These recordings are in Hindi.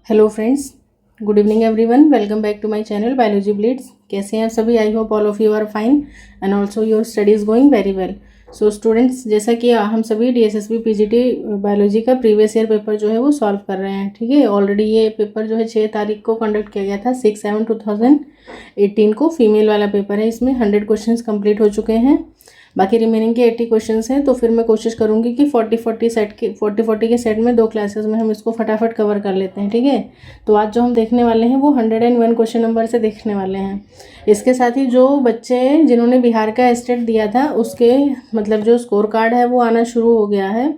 Hello friends, good evening everyone. Welcome back to my channel Biology Blitz. कैसे हैं आप सभी? I hope all of you are fine and also your study is going very well. So students, जैसा कि हम सभी डीएसएसबी पीजीटी बायोलॉजी का प्रीवियस ईयर पेपर जो है वो सॉल्व कर रहे हैं। ठीक है, ऑलरेडी ये पेपर जो है 6 तारीख को कंडक्ट किया गया था, 6/7/2018 को। फीमेल वाला पेपर है, इसमें 100 क्वेश्चंस कंप्लीट हो चुके हैं। बाकी रिमेनिंग के 80 क्वेश्चंस हैं। तो फिर मैं कोशिश करूंगी कि 40-40 के सेट में 2 क्लासेस में हम इसको फटाफट कवर कर लेते हैं। ठीक है, तो आज जो हम देखने वाले हैं वो 101 क्वेश्चन नंबर से देखने वाले हैं। इसके साथ ही जो बच्चे जिन्होंने बिहार का स्टेट दिया था उसके मतलब जो स्कोर कार्ड है वो आना शुरू हो गया है।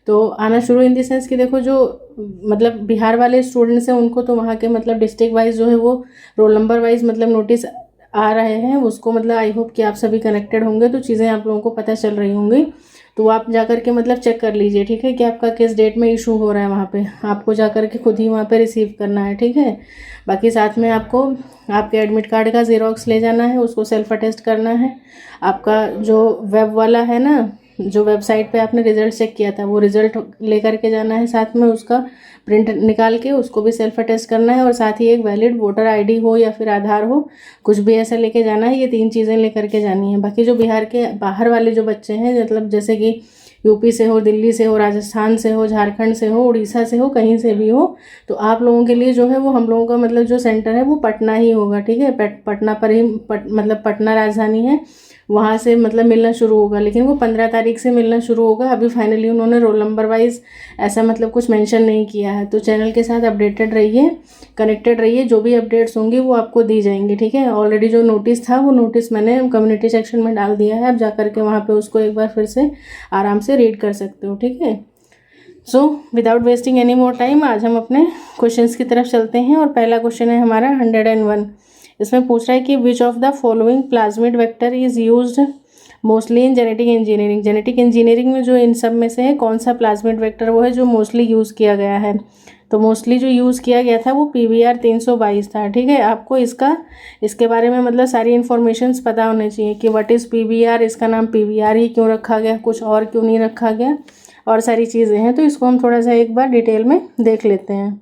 तो आना शुरू इन द सेंस कि देखो, जो मतलब बिहार वाले स्टूडेंट्स हैं उनको तो वहाँ के मतलब डिस्ट्रिक्ट वाइज जो है वो रोल नंबर वाइज मतलब नोटिस आ रहे हैं उसको। मतलब आई होप कि आप सभी कनेक्टेड होंगे तो चीज़ें आप लोगों को पता चल रही होंगी। तो आप जा कर के मतलब चेक कर लीजिए, ठीक है, कि आपका किस डेट में इशू हो रहा है। वहाँ पे आपको जा कर के खुद ही वहाँ पे रिसीव करना है। ठीक है, बाकी साथ में आपको आपके एडमिट कार्ड का ज़ेरॉक्स ले जाना है, उसको सेल्फ अटेस्ट करना है। आपका जो वेब वाला है ना, जो वेबसाइट पे आपने रिज़ल्ट चेक किया था वो रिज़ल्ट लेकर के जाना है, साथ में उसका प्रिंट निकाल के उसको भी सेल्फ अटेस्ट करना है। और साथ ही एक वैलिड वोटर आईडी हो या फिर आधार हो, कुछ भी ऐसा लेके जाना है। ये 3 चीज़ें लेकर के जानी है। बाकी जो बिहार के बाहर वाले जो बच्चे हैं, मतलब जैसे कि यूपी से हो, दिल्ली से हो, राजस्थान से हो, झारखंड से हो, उड़ीसा से हो, कहीं से भी हो, तो आप लोगों के लिए जो है वो हम लोगों का मतलब जो सेंटर है वो पटना ही होगा। ठीक है, पटना पर ही मतलब पटना राजधानी है, वहाँ से मतलब मिलना शुरू होगा। लेकिन वो 15 तारीख से मिलना शुरू होगा। अभी फाइनली उन्होंने रोल नंबर वाइज ऐसा मतलब कुछ मेंशन नहीं किया है। तो चैनल के साथ अपडेटेड रहिए, कनेक्टेड रहिए, जो भी अपडेट्स होंगी वो आपको दी जाएंगी। ठीक है, ऑलरेडी जो नोटिस था वो नोटिस मैंने कम्युनिटी सेक्शन में डाल दिया है। आप जा करके वहाँ पे उसको एक बार फिर से आराम से रीड कर सकते हो। ठीक है, so without wasting any more time आज हम अपने क्वेश्चंस की तरफ चलते हैं। और पहला क्वेश्चन है हमारा 101। इसमें पूछ रहा है कि विच of the following plasmid vector is used mostly in genetic engineering. Genetic engineering में जो इन सब में से है कौन सा प्लाज्मिड वेक्टर वो है जो मोस्टली यूज़ किया गया है। तो मोस्टली जो यूज़ किया गया था वो PBR 322 था। ठीक है, आपको इसके बारे में मतलब सारी इन्फॉर्मेशंस पता होनी चाहिए कि व्हाट इज़ PBR, इसका नाम PBR ही क्यों रखा गया, कुछ और क्यों नहीं रखा गया, और सारी चीज़ें हैं। तो इसको हम थोड़ा सा एक बार डिटेल में देख लेते हैं।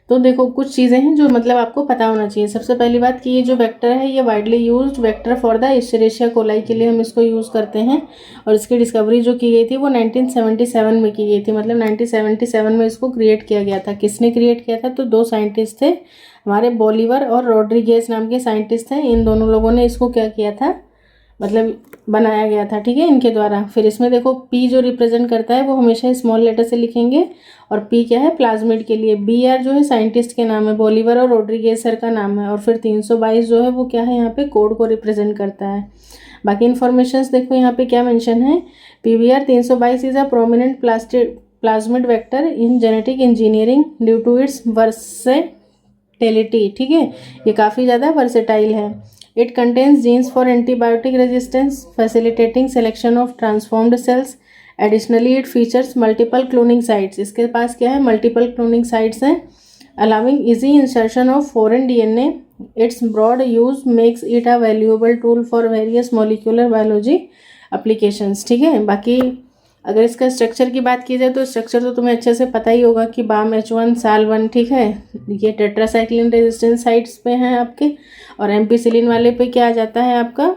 तो देखो, कुछ चीज़ें हैं जो मतलब आपको पता होना चाहिए। सबसे पहली बात कि ये जो वेक्टर है ये widely used vector for the Escherichia coli के लिए हम इसको यूज़ करते हैं। और इसकी डिस्कवरी जो की गई थी वो 1977 में की गई थी। मतलब 1977 में इसको क्रिएट किया गया था। किसने क्रिएट किया था? तो 2 साइंटिस्ट थे हमारे, बोलीवर और रॉड्रिगेज नाम के साइंटिस्ट थे। इन दोनों लोगों ने इसको क्या किया था, मतलब बनाया गया था। ठीक है, इनके द्वारा। फिर इसमें देखो P जो रिप्रेजेंट करता है वो हमेशा स्मॉल लेटर से लिखेंगे। और P क्या है? प्लाज्मिड के लिए। BR जो है साइंटिस्ट के नाम है, बोलीवर और रोड्रिगेज सर का नाम है। और फिर 322 जो है वो क्या है, यहाँ पे कोड को रिप्रेजेंट करता है। बाकी इन्फॉर्मेशन देखो यहाँ पे क्या मेंशन है। PBR 322 is a prominent plasmid vector in genetic engineering due to its versatility. ठीक है, ये काफ़ी ज़्यादा वर्सेटाइल है। It contains genes for antibiotic resistance, facilitating selection of transformed cells. Additionally, it features multiple cloning sites. इसके पास क्या है? multiple cloning sites हैं, allowing easy insertion of foreign DNA. Its broad use makes it a valuable tool for various molecular biology applications. ठीक है, बाकी अगर इसका स्ट्रक्चर की बात की जाए तो स्ट्रक्चर तो तुम्हें अच्छे से पता ही होगा कि BAM-H1 SAL1। ठीक है, ये टेट्रासाइक्लिन रेजिस्टेंस साइट्स पे हैं आपके। और एम्पिसिलिन वाले पे क्या आ जाता है आपका?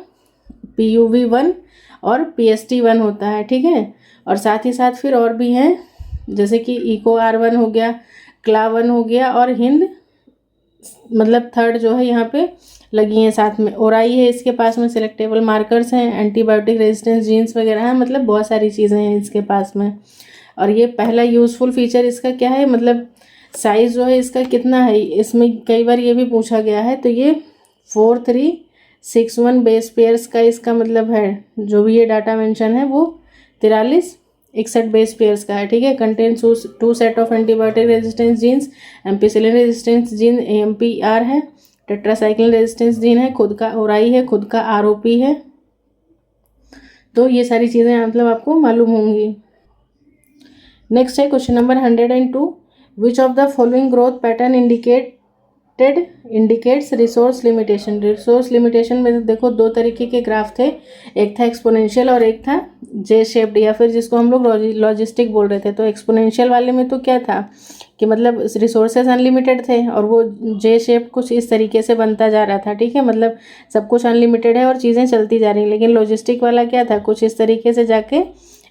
PUV1 और PST1 होता है। ठीक है, और साथ ही साथ फिर और भी हैं, जैसे कि EcoR1 हो गया, CLA1 हो गया, और हिंद मतलब थर्ड जो है यहाँ पे लगी हैं साथ में। ओराई है इसके पास में, सिलेक्टेबल मार्कर्स हैं, एंटीबायोटिक रेजिस्टेंस जीन्स वगैरह हैं, मतलब बहुत सारी चीज़ें हैं इसके पास में। और ये पहला यूज़फुल फीचर इसका क्या है, मतलब साइज़ जो है इसका कितना है, इसमें कई बार ये भी पूछा गया है। तो ये 4361 बेस पेयर्स का इसका मतलब है। जो भी ये डाटा मेंशन है वो 4361 बेस पेयर्स का है। ठीक है, contains 2 set of antibiotic resistance genes, ampicillin resistance gene AMPR है, टेट्रासाइक्लिन रेजिस्टेंस जीन है, खुद का ओराई है, खुद का ROP है। तो ये सारी चीज़ें मतलब आपको मालूम होंगी। नेक्स्ट है question number 102। Which of the following growth pattern indicate selected indicates resource limitation. Resource limitation में देखो दो तरीके के ग्राफ थे, एक था एक्सपोनेंशियल और एक था जे शेप्ड, या फिर जिसको हम लोग लॉजिस्टिक बोल रहे थे। तो एक्सपोनेंशियल वाले में तो क्या था कि मतलब रिसोर्सेज अनलिमिटेड थे, और वो जे शेप कुछ इस तरीके से बनता जा रहा था, ठीक है, मतलब सब कुछ अनलिमिटेड है और चीज़ें चलती जा रही हैं। लेकिन लॉजिस्टिक वाला क्या था, कुछ इस तरीके से जाके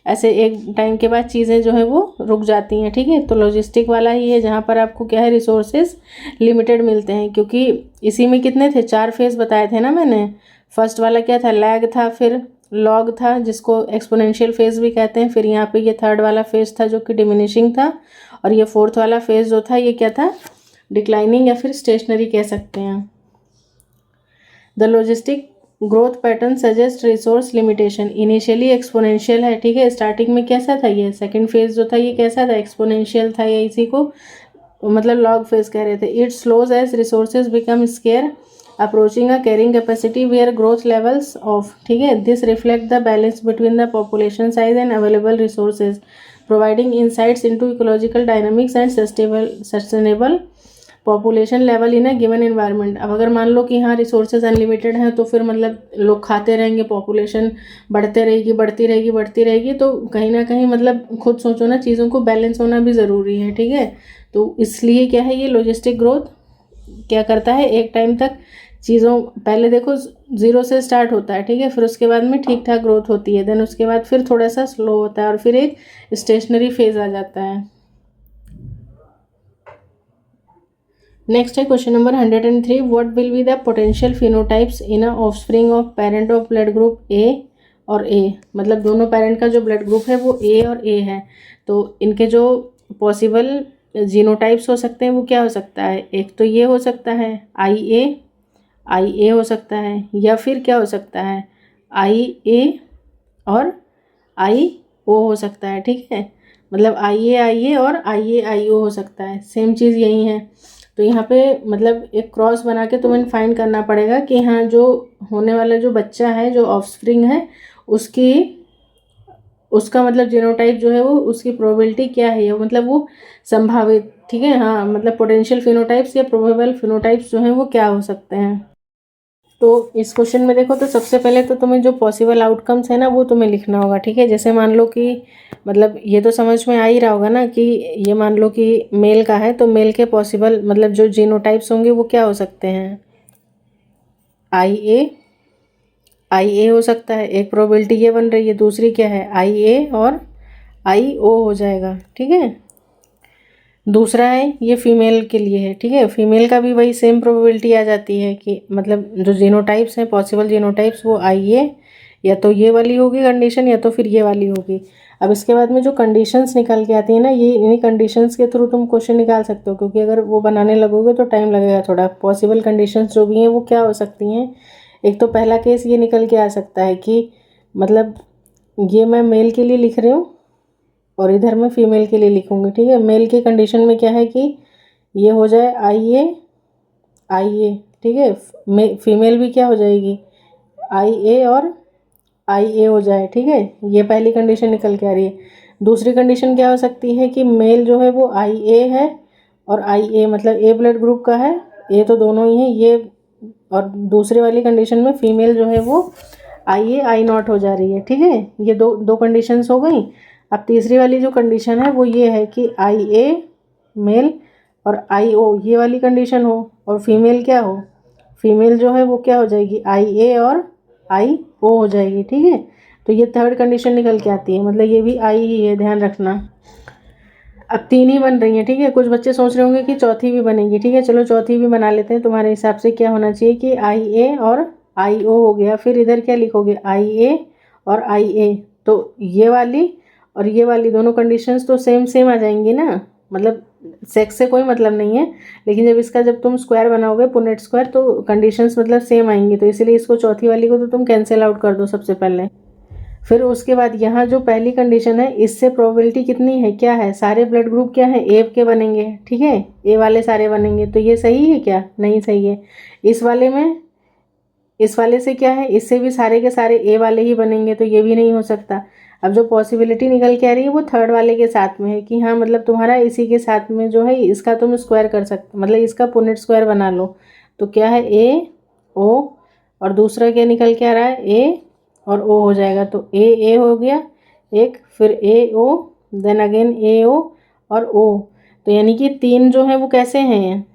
ऐसे एक टाइम के बाद चीज़ें जो है वो रुक जाती हैं, ठीक है। तो लॉजिस्टिक वाला ही है जहाँ पर आपको क्या है, रिसोर्सेज लिमिटेड मिलते हैं, क्योंकि इसी में कितने थे, 4 फेज बताए थे ना मैंने। फर्स्ट वाला क्या था, लैग था, फिर लॉग था जिसको एक्सपोनेंशियल फेज भी कहते हैं, फिर यहाँ पे ये थर्ड वाला फेज था जो कि डिमिनिशिंग था, और ये फोर्थ वाला फेज जो था ये क्या था, डिक्लाइनिंग या फिर स्टेशनरी कह सकते हैं। The logistic growth pattern suggest resource limitation. Initially exponential है, ठीक है, स्टार्टिंग में कैसा था, ये सेकंड फेज जो था ये कैसा था, एक्सपोनेंशियल था, ये इसी को मतलब लॉग फेज कह रहे थे। It slows as resources become scarce approaching a carrying capacity where growth levels off, ठीक है। This reflect the balance between the population size and available resources, providing insights into ecological dynamics and sustainable population level in a given environment. अब अगर मान लो कि हाँ रिसोर्सेज अनलिमिटेड हैं, तो फिर मतलब लोग खाते रहेंगे, पॉपुलेशन बढ़ते रहेगी, बढ़ती रहेगी, बढ़ती रहेगी, तो कहीं ना कहीं मतलब खुद सोचो ना, चीज़ों को बैलेंस होना भी ज़रूरी है, ठीक है। तो इसलिए क्या है, ये लॉजिस्टिक ग्रोथ क्या करता है, एक टाइम तक चीज़ों, पहले देखो 0 से स्टार्ट होता है, ठीक है, फिर उसके बाद में ठीक ठाक ग्रोथ होती है, देन उसके बाद फिर थोड़ा सा स्लो होता है, और फिर एक स्टेशनरी फेज आ जाता है। नेक्स्ट है question number 103, what will be the potential phenotypes in a offspring of parent of blood group A और ए। मतलब दोनों पेरेंट का जो ब्लड ग्रुप है वो ए और ए है, तो इनके जो पॉसिबल जीनोटाइप्स हो सकते हैं वो क्या हो सकता है, एक तो ये हो सकता है आई ए हो सकता है, या फिर क्या हो सकता है, आई ए और आई ओ हो सकता है, ठीक है। मतलब आई ए और आई ओ हो सकता है, सेम चीज़ यही है। तो यहाँ पे मतलब एक क्रॉस बना के तुम्हें फाइंड करना पड़ेगा कि हाँ जो होने वाला जो बच्चा है, जो ऑफस्प्रिंग है, उसका मतलब जीनोटाइप जो है वो, उसकी प्रोबेबिलिटी क्या है, मतलब वो संभावित, ठीक है, हाँ मतलब पोटेंशियल फिनोटाइप्स या प्रोबेबल फिनोटाइप्स जो हैं वो क्या हो सकते हैं। तो इस क्वेश्चन में देखो, तो सबसे पहले तो तुम्हें जो पॉसिबल आउटकम्स है ना वो तुम्हें लिखना होगा, ठीक है। जैसे मान लो कि मतलब ये तो समझ में आ ही रहा होगा ना कि ये मान लो कि मेल का है, तो मेल के पॉसिबल मतलब जो जीनोटाइप्स होंगे वो क्या हो सकते हैं, आई ए हो सकता है, एक प्रोबेबिलिटी ये बन रही है, दूसरी क्या है, आई ए और आई ओ हो जाएगा, ठीक है। दूसरा है ये फीमेल के लिए है, ठीक है, फीमेल का भी वही सेम प्रोबेबिलिटी आ जाती है कि मतलब जो जीनोटाइप्स हैं, पॉसिबल जीनोटाइप्स, वो आई ए या तो ये वाली होगी कंडीशन, या तो फिर ये वाली होगी। अब इसके बाद में जो कंडीशंस निकल के आती है ना, ये इन्हीं कंडीशंस के थ्रू तुम क्वेश्चन निकाल सकते हो, क्योंकि अगर वो बनाने लगोगे तो टाइम लगेगा थोड़ा। पॉसिबल कंडीशंस जो भी हैं वो क्या हो सकती हैं, एक तो पहला केस ये निकल के आ सकता है कि मतलब ये मैं मेल के लिए लिख रही हूँ और इधर मैं फीमेल के लिए लिखूँगी, ठीक है। मेल की कंडीशन में क्या है कि ये हो जाए आई ए, ठीक है, फीमेल भी क्या हो जाएगी, आई ए और आई ए हो जाए, ठीक है, ये पहली कंडीशन निकल के आ रही है। दूसरी कंडीशन क्या हो सकती है कि मेल जो है वो आई ए है और आई ए मतलब ए ब्लड ग्रुप का है, ए तो दोनों ही हैं ये, और दूसरे वाली कंडीशन में फीमेल जो है वो आई ए आई नॉट हो जा रही है, ठीक है। ये दो कंडीशंस हो गई। अब तीसरी वाली जो कंडीशन है वो ये है कि आई ए मेल और आई ओ ये वाली कंडीशन हो, और फीमेल क्या हो, फीमेल जो है वो क्या हो जाएगी, आई ए और आई ओ हो जाएगी, ठीक है। तो ये थर्ड कंडीशन निकल के आती है, मतलब ये भी आई ही है, ध्यान रखना। अब 3 ही बन रही हैं, ठीक है। कुछ बच्चे सोच रहे होंगे कि चौथी भी बनेगी, ठीक है, चलो चौथी भी बना लेते हैं। तुम्हारे हिसाब से क्या होना चाहिए कि आई ए और आई ओ हो गया, फिर इधर क्या लिखोगे, आई ए और आई ए, तो ये वाली और ये वाली दोनों कंडीशंस तो सेम सेम आ जाएंगी ना, मतलब सेक्स से कोई मतलब नहीं है, लेकिन जब तुम स्क्वायर बनाओगे पुनेट स्क्वायर, तो कंडीशंस मतलब सेम आएंगी, तो इसीलिए इसको चौथी वाली को तो तुम कैंसिल आउट कर दो सबसे पहले। फिर उसके बाद यहाँ जो पहली कंडीशन है, इससे प्रोबेबिलिटी कितनी है, क्या है, सारे ब्लड ग्रुप क्या है, ए के बनेंगे, ठीक है, ए वाले सारे बनेंगे, तो ये सही है क्या, नहीं सही है। इस वाले से क्या है, इससे भी सारे के सारे ए वाले ही बनेंगे, तो ये भी नहीं हो सकता। अब जो पॉसिबिलिटी निकल के आ रही है वो थर्ड वाले के साथ में है कि हाँ मतलब तुम्हारा इसी के साथ में जो है इसका तुम स्क्वायर कर सकते, मतलब इसका पुनेट स्क्वायर बना लो। तो क्या है ए ओ, और दूसरा क्या निकल के आ रहा है ए और ओ हो जाएगा। तो ए हो गया एक, फिर ए ओ, देन अगेन ए ओ और ओ। तो यानी कि 3 जो है वो कैसे हैं,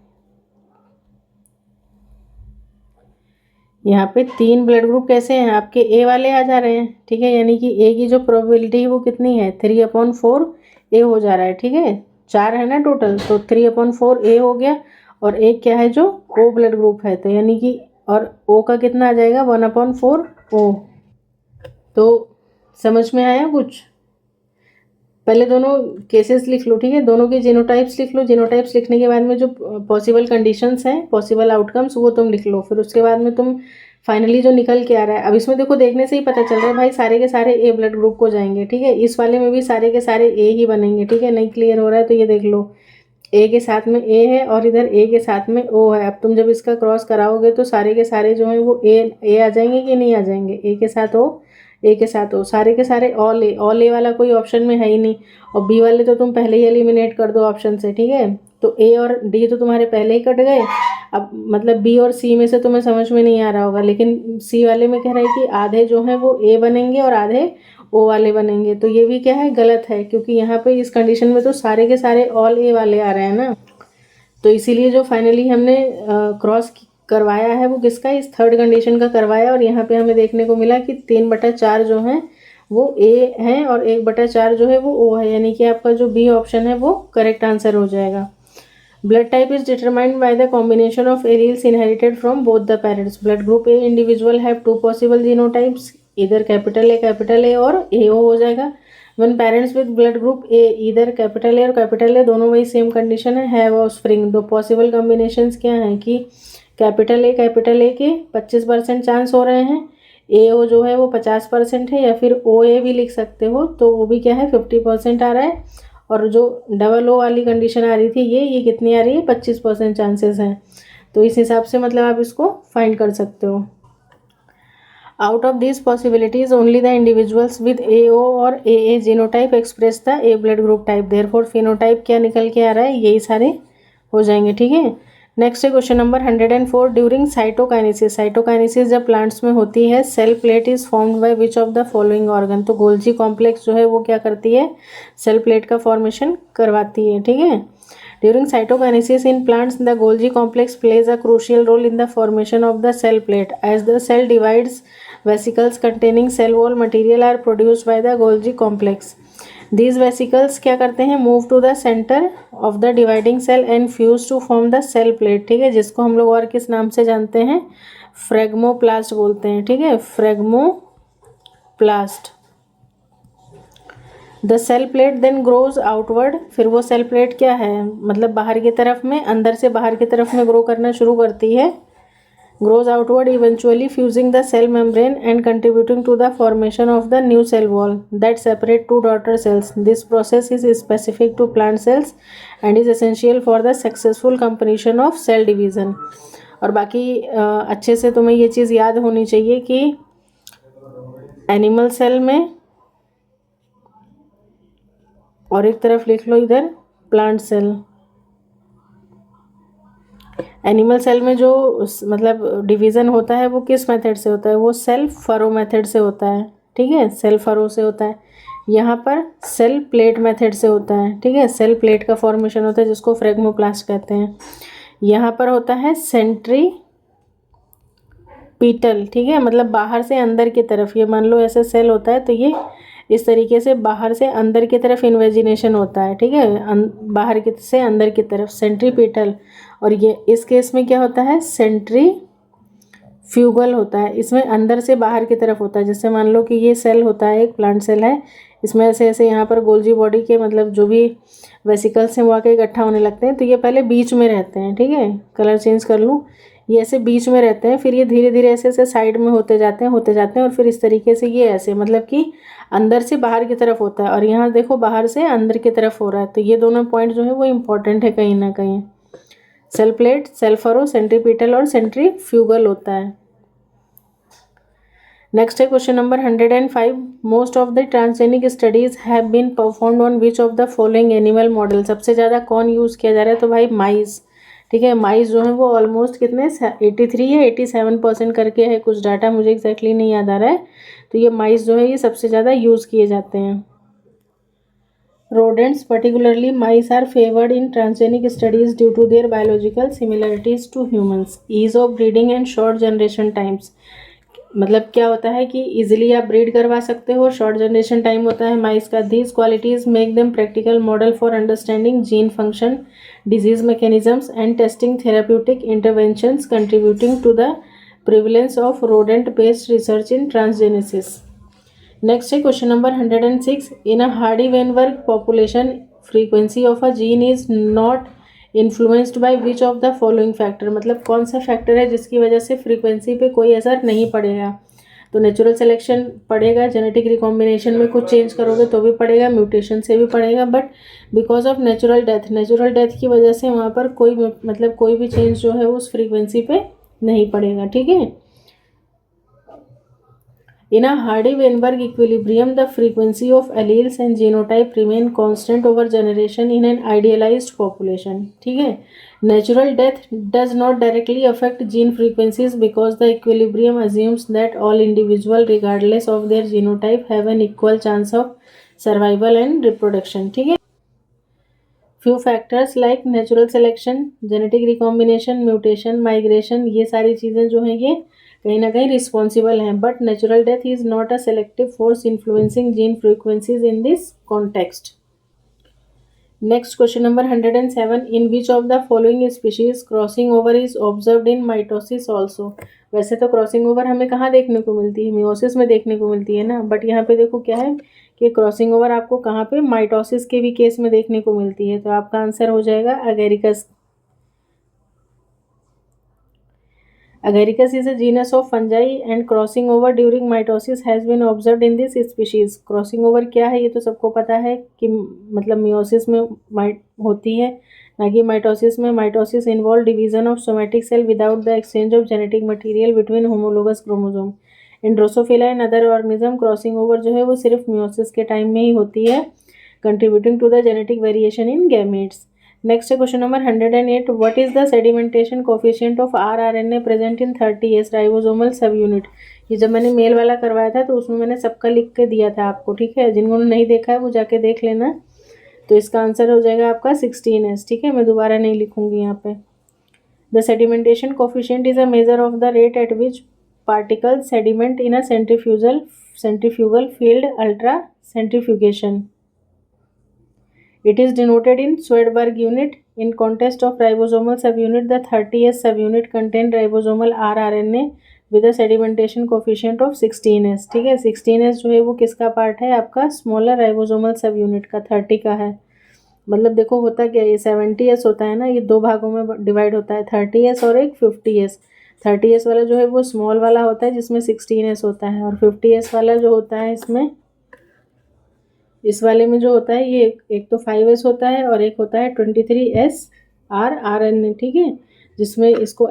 यहाँ पे 3 ब्लड ग्रुप कैसे हैं आपके ए वाले आ जा रहे हैं। ठीक है, यानी कि ए की जो प्रोबेबिलिटी है वो कितनी है 3/4 ए हो जा रहा है। ठीक है, 4 है ना टोटल, तो 3/4 ए हो गया। और एक क्या है जो ओ ब्लड ग्रुप है, तो यानी कि और ओ का कितना आ जाएगा 1/4 ओ। तो समझ में आया कुछ? पहले दोनों केसेस लिख लो। ठीक है, दोनों के जीनोटाइप्स लिख लो। जीनोटाइप्स लिखने के बाद में जो पॉसिबल कंडीशंस हैं, पॉसिबल आउटकम्स, वो तुम लिख लो। फिर उसके बाद में तुम फाइनली जो निकल के आ रहा है, अब इसमें देखो देखने से ही पता चल रहा है भाई सारे के सारे ए ब्लड ग्रुप को जाएंगे। ठीक है, इस वाले में भी सारे के सारे ए ही बनेंगे। ठीक है, नहीं क्लियर हो रहा है तो ये देख लो, ए के साथ में ए है और इधर ए के साथ में ओ है। अब तुम जब इसका क्रॉस कराओगे तो सारे के सारे जो हैं वो ए आ जाएंगे कि नहीं आ जाएंगे, ए के साथ ओ, ए के साथ ओ, सारे के सारे ऑल ए वाला कोई ऑप्शन में है ही नहीं। और बी वाले तो तुम पहले ही एलिमिनेट कर दो ऑप्शन से। ठीक है, तो ए और डी तो तुम्हारे पहले ही कट गए। अब मतलब बी और सी में से तुम्हें समझ में नहीं आ रहा होगा, लेकिन सी वाले में कह रहा है कि आधे जो हैं वो ए बनेंगे और आधे ओ वाले बनेंगे। तो ये भी क्या है, गलत है, क्योंकि यहाँ पे इस कंडीशन में तो सारे के सारे ऑल ए वाले आ रहे हैं ना। तो इसीलिए जो फाइनली हमने क्रॉस करवाया है वो किसका, इस थर्ड कंडीशन का करवाया। और यहाँ पे हमें देखने को मिला कि 3/4 जो हैं वो ए हैं और 1/4 जो है वो ओ है, यानी कि आपका जो बी ऑप्शन है वो करेक्ट आंसर हो जाएगा। Blood type is determined by the combination of alleles inherited from both the parents. Blood group A individual have 2 possible genotypes, इधर कैपिटल ए और ए ओ हो जाएगा। One parents with blood group A, इधर कैपिटल ए और कैपिटल ए दोनों वही सेम कंडीशन है, हैव ऑफस्प्रिंग। दो पॉसिबल कॉम्बिनेशंस क्या हैं कि कैपिटल ए के 25% चांस हो रहे हैं, ए ओ जो है वो 50% है, या फिर ओ ए भी लिख सकते हो, तो वो भी क्या है 50% आ रहा है। और जो डबल ओ वाली कंडीशन आ रही थी ये कितनी आ रही है 25% चांसेस हैं। तो इस हिसाब से मतलब आप इसको फाइंड कर सकते हो। Out of this possibilities only the individuals with A O और A genotype express the A blood group type, therefore phenotype क्या निकल के आ रहा है, यही सारे हो जाएंगे। ठीक है, नेक्स्ट है question number 104। During cytokinesis, cytokinesis जब प्लांट्स में होती है, cell plate is formed by which of the following organ. तो गोल्जी कॉम्प्लेक्स जो है वो क्या करती है, सेल प्लेट का फॉर्मेशन करवाती है। ठीक है, during cytokinesis in plants the Golgi complex plays a crucial role in the formation of the cell plate. As the cell divides, vesicles containing cell wall material are produced by the Golgi complex. These vesicles क्या करते हैं, move to the centre of the dividing cell and fuse to form the cell plate. ठीक है, जिसको हम लोग और किस नाम से जानते हैं, फ्रेगमोप्लास्ट बोलते हैं। ठीक है, phragmoplast. The cell plate then grows outward, फिर वो सेल प्लेट क्या है, मतलब बाहर की तरफ में, अंदर से बाहर की तरफ में ग्रो करना शुरू करती है। grows outward, eventually fusing the cell membrane and contributing to the formation of the new cell wall that separate two daughter cells. This process is specific to plant cells and is essential for the successful completion of cell division. और बाकी अच्छे से तुम्हें ये चीज़ याद होनी चाहिए कि एनिमल सेल में, और एक तरफ लिख लो इधर प्लांट सेल। एनिमल सेल में जो मतलब डिवीज़न होता है वो किस मेथड से होता है, वो सेल फरो मेथड से होता है। ठीक है, सेल फरो से होता है। यहाँ पर सेल प्लेट मेथड से होता है। ठीक है, सेल प्लेट का फॉर्मेशन होता है जिसको फ्रेगमोप्लास्ट कहते हैं। यहाँ पर होता है सेंट्रीपीटल। ठीक है, मतलब बाहर से अंदर की तरफ, ये मान लो ऐसे सेल होता है तो ये इस तरीके से बाहर से अंदर की तरफ इन्वेजिनेशन होता है। ठीक है, बाहर की से अंदर की तरफ सेंट्रीपीटल। और ये इस केस में क्या होता है, सेंट्रीफ्यूगल होता है, इसमें अंदर से बाहर की तरफ होता है। जैसे मान लो कि ये सेल होता है, एक प्लांट सेल है, इसमें ऐसे ऐसे यहाँ पर गोल्जी बॉडी के मतलब जो भी वेसिकल्स हैं वो आके इकट्ठा होने लगते हैं। तो ये पहले बीच में रहते हैं। ठीक है, कलर चेंज कर लूँ, ये ऐसे बीच में रहते हैं, फिर ये धीरे धीरे ऐसे ऐसे साइड में होते जाते हैं और फिर इस तरीके से ये ऐसे मतलब कि अंदर से बाहर की तरफ होता है। और यहाँ देखो बाहर से अंदर की तरफ हो रहा है। तो ये दोनों पॉइंट जो है वो इम्पॉर्टेंट है कहीं ना कहीं। Cell plate, cell furrow, centripetal और सेंट्रीफ्यूगल होता है। नेक्स्ट है question number 105। Most of the transgenic studies have been performed on which of the following animal model. सबसे ज़्यादा कौन यूज़ किया जा रहा है, तो भाई माइस। ठीक है, माइस जो है वो ऑलमोस्ट कितने 83 या 87% करके है, कुछ डाटा मुझे एग्जैक्टली नहीं याद आ रहा है। तो ये माइस जो है ये सबसे ज़्यादा यूज़ किए जाते हैं। Rodents, particularly mice, are favored in transgenic studies due to their biological similarities to humans, ease of breeding and short generation times। मतलब क्या होता है कि इजीली आप ब्रीड करवा सकते हो, शॉर्ट जनरेशन टाइम होता है माइस का। These qualities make them practical model for understanding gene function, disease mechanisms and testing therapeutic interventions, contributing to the prevalence of rodent based research in transgenesis. Next है question number 106। In a Hardy Weinberg population frequency of a gene is not influenced by which of the following factor. मतलब कौन सा फैक्टर है जिसकी वजह से फ्रीक्वेंसी पे कोई असर नहीं पड़ेगा। तो नेचुरल सिलेक्शन पड़ेगा, जेनेटिक रिकॉम्बिनेशन में कुछ चेंज करोगे तो भी पड़ेगा, म्यूटेशन से भी पड़ेगा, but because of natural death की वजह से वहाँ पर कोई मतलब कोई भी चेंज जो है उस फ्रीक्वेंसी पे नहीं पड़ेगा। ठीक है। In a Hardy-Weinberg equilibrium, the frequency of alleles and genotype remain constant over generation in an idealized population. ठीक है। Natural death does not directly affect gene frequencies because the equilibrium assumes that all individuals, regardless of their genotype, have an equal chance of survival and reproduction. ठीक है। Few factors like natural selection, genetic recombination, mutation, migration, ये सारी चीज़ें जो हैं ये कहीं ना कहीं रिस्पॉन्सिबल हैं, but natural death is not a selective force influencing gene frequencies in this context. Next question number 107। In which of the following species crossing over is observed in mitosis also. वैसे तो क्रॉसिंग ओवर हमें कहाँ देखने को मिलती है, मियोसिस में देखने को मिलती है ना, बट यहाँ पे देखो क्या है कि क्रॉसिंग ओवर आपको कहाँ पे माइटोसिस के भी केस में देखने को मिलती है। तो आपका आंसर हो जाएगा Agaricus. Agaricus is a genus of fungi and crossing over during mitosis has been observed in this species। Crossing over क्या है ये तो सबको पता है कि मतलब मियोसिस में होती है, ना कि माइटोसिस में। Mitosis involve division of somatic cell without the exchange of genetic material between homologous chromosome. In drosophila and other organism crossing over जो है वो सिर्फ मियोसिस के टाइम में ही होती है, contributing to the genetic variation in gametes. Next है question number 108। What is the sedimentation coefficient of rRNA present in 30S ribosomal subunit. ये जब मैंने मेल वाला करवाया था तो उसमें मैंने सबका लिख के दिया था आपको। ठीक है, जिन्होंने नहीं देखा है वो जाके देख लेना। तो इसका आंसर हो जाएगा आपका 16S। ठीक है, मैं दोबारा नहीं लिखूंगी यहाँ पे। The sedimentation coefficient is a measure of the rate at which particle sediment in a centrifugal field ultra centrifugation. It is denoted in Swedberg unit. In context of ribosomal subunit, the 30S subunit contain ribosomal rRNA with a sedimentation coefficient of 16S। ठीक है, 16S जो है वो किसका पार्ट है, आपका स्मॉलर राइबोसोमल सब यूनिट का, 30 का है। मतलब देखो होता क्या है, ये 70S होता है ना, ये दो भागों में डिवाइड होता है, 30S और एक 50S। 30S वाला जो है वो स्मॉल वाला होता है जिसमें 16S होता है, और 50S वाला जो होता है इसमें, इस वाले में जो होता है ये एक तो 5S होता है और एक होता है 23S rRNA। ठीक है, जिसमें इसको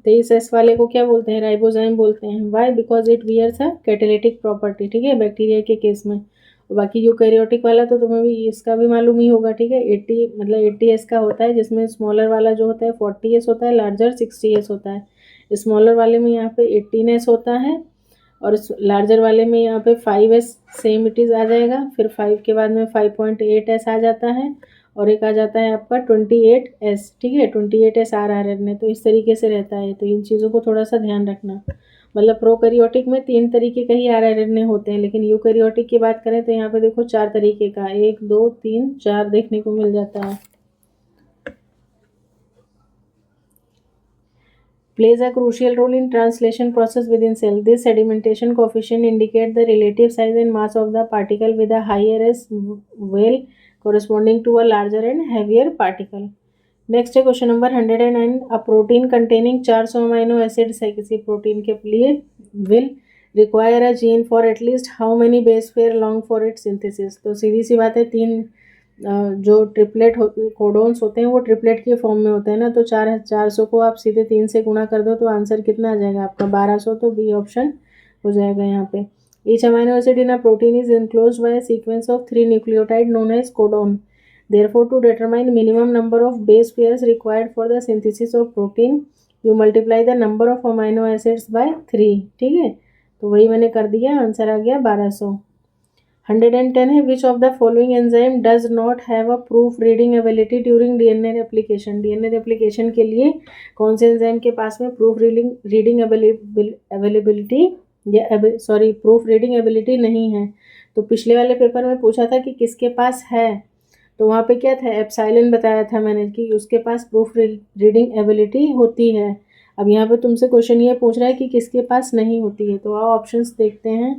23S वाले को क्या बोलते हैं, राइबोजाइम बोलते हैं। Why, because it wears a catalytic property. ठीक है, बैक्टीरिया के केस में। और बाकी यूकैरियोटिक वाला तो तुम्हें भी इसका भी मालूम ही होगा। ठीक है, 80S का होता है, जिसमें स्मॉलर वाला जो होता है 40S होता है, लार्जर 60S होता है। स्मॉलर वाले में यहाँ पे 18S होता है और लार्जर वाले में यहाँ पे 5S सेम इट इज़ आ जाएगा। फिर 5 के बाद में 5.8S आ जाता है और एक आ जाता है आपका 28S। ठीक है, 28S rRNA। तो इस तरीके से रहता है, तो इन चीज़ों को थोड़ा सा ध्यान रखना। मतलब प्रोकैरियोटिक में 3 तरीके का ही rRNA होते हैं, लेकिन यूकैरियोटिक की बात करें तो यहाँ पे देखो 4 तरीके का, 1 2 3 4 देखने को मिल जाता है। Plays a crucial role in translation process within cell. This sedimentation coefficient indicate the relative size and mass of the particle, with a higher S well corresponding to a larger and heavier particle. Next है question number 109। A protein containing 400 amino acids है किसी प्रोटीन के लिए will require a gene for at least how many base pair long for its synthesis। तो सीधी सी बात है, 3 जो ट्रिपलेट कोडोन्स होते हैं वो ट्रिपलेट के फॉर्म में होते हैं ना, तो 400 को आप सीधे 3 से गुणा कर दो तो आंसर कितना आ जाएगा आपका 1200। तो बी ऑप्शन हो जाएगा यहाँ पे। Each amino acid in a protein is enclosed by a sequence of 3 nucleotide known as codon. Therefore, to determine minimum number of base pairs required for the synthesis of protein, you multiply the number of amino acids by 3। ठीक है, तो वही मैंने कर दिया, आंसर आ गया 1200। 110 है, which of the following enzyme does not have a proof reading ability during DNA replication. DNA replication के लिए कौन से एंजाइम के पास में proof reading availability proof reading ability नहीं है। तो पिछले वाले पेपर में पूछा था कि किसके पास है, तो वहाँ पे क्या था, एप्सिलॉन बताया था मैंने कि उसके पास प्रूफ रीडिंग एबिलिटी होती है। अब यहाँ पे तुमसे क्वेश्चन ये पूछ रहा है कि किसके पास नहीं होती है, तो आओ ऑप्शंस देखते हैं।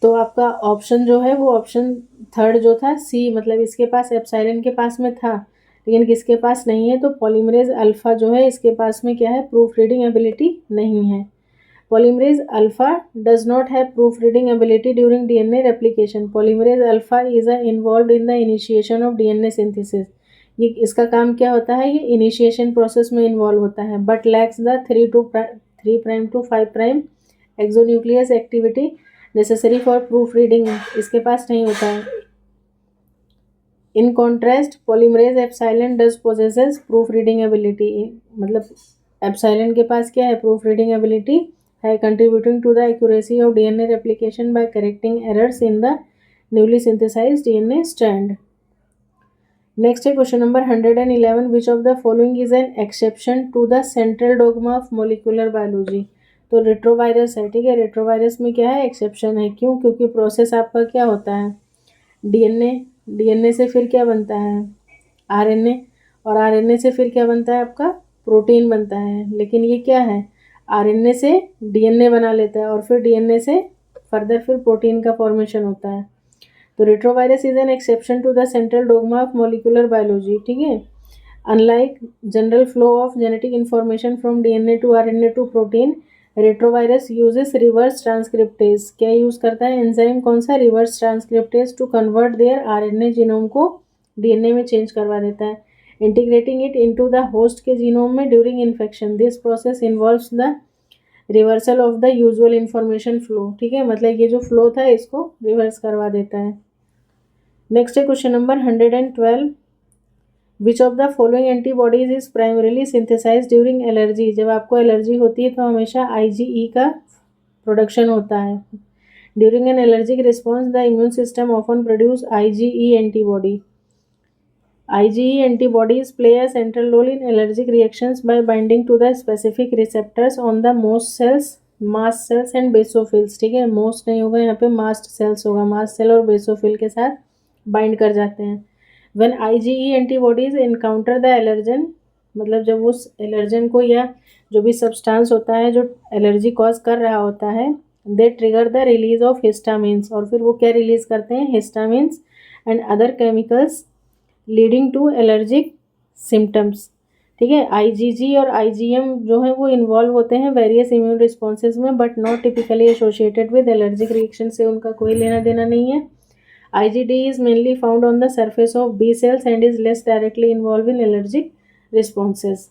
तो आपका ऑप्शन जो है वो ऑप्शन थर्ड जो था सी, मतलब इसके पास एप्सिलॉन के पास में था लेकिन किसके पास नहीं है, तो पॉलीमरेज अल्फा जो है इसके पास में क्या है, प्रूफ रीडिंग एबिलिटी नहीं है। Polymerase alpha does not have proofreading ability during DNA replication. Polymerase alpha is involved in the initiation of DNA synthesis. ये इसका काम क्या होता है, ये इनिशिएशन प्रोसेस में इन्वॉल्व होता है, but lakhs the 3' to 5' exonuclease activity necessary for proof reading. इसके पास नहीं होता है। In contrast polymerase epsilon does possesses proof reading ability, मतलब एप्सिलॉन के पास क्या है, प्रूफ रीडिंग एबिलिटी है, contributing to the accuracy of DNA replication by correcting errors in the newly synthesized DNA strand. Next है question number 111, which of the following is an exception to the central dogma of molecular biology। तो रेट्रोवायरस है, ठीक है, रेट्रोवायरस में क्या है, एक्सेप्शन है। क्यों, क्योंकि प्रोसेस आपका क्या होता है, डीएनए से फिर क्या बनता है, आरएनए, और आरएनए से फिर क्या बनता है, आपका प्रोटीन बनता है। लेकिन ये क्या है, आरएनए से डीएनए बना लेता है और फिर डीएनए से फर्दर फिर प्रोटीन का फॉर्मेशन होता है। तो retrovirus is an exception to the central dogma of molecular biology, ठीक है। Unlike general flow of genetic information from DNA to RNA to protein, retrovirus uses reverse transcriptase. क्या यूज करता है एंजाइम, कौन सा, reverse transcriptase, to convert their RNA genome को डीएनए में चेंज करवा देता है, integrating it into the host के जीनोम में during infection. This process involves the reversal of the usual information flow, ठीक है, मतलब ये जो फ्लो था इसको रिवर्स करवा देता है। नेक्स्ट है question number 112, which of the following antibodies is primarily synthesize during allergy. जब आपको एलर्जी होती है तो हमेशा IgE का प्रोडक्शन होता है। During an allergic response the immune system often produce IgE antibody. IgE antibodies play a central role in allergic reactions by binding to the specific receptors on the most cells, mast cells and basophils, ठीक है, most नहीं होगा यहाँ पे, mast cells होगा, mast cell और basophil के साथ बाइंड कर जाते हैं। When IgE antibodies encounter the allergen, मतलब जब उस एलर्जन को या जो भी सब्सटेंस होता है जो एलर्जी कॉज कर रहा होता है, they trigger the release of histamines, और फिर वो क्या रिलीज करते हैं, histamines and other chemicals leading to allergic symptoms, ठीक है। IgG और IgM जो है वो इन्वॉल्व होते हैं वेरियस इम्यून रिस्पॉन्सेज में, but not typically associated with allergic reaction, से उनका कोई लेना देना नहीं है। IgD is mainly found on the surface of B cells and is less directly involve in allergic responses.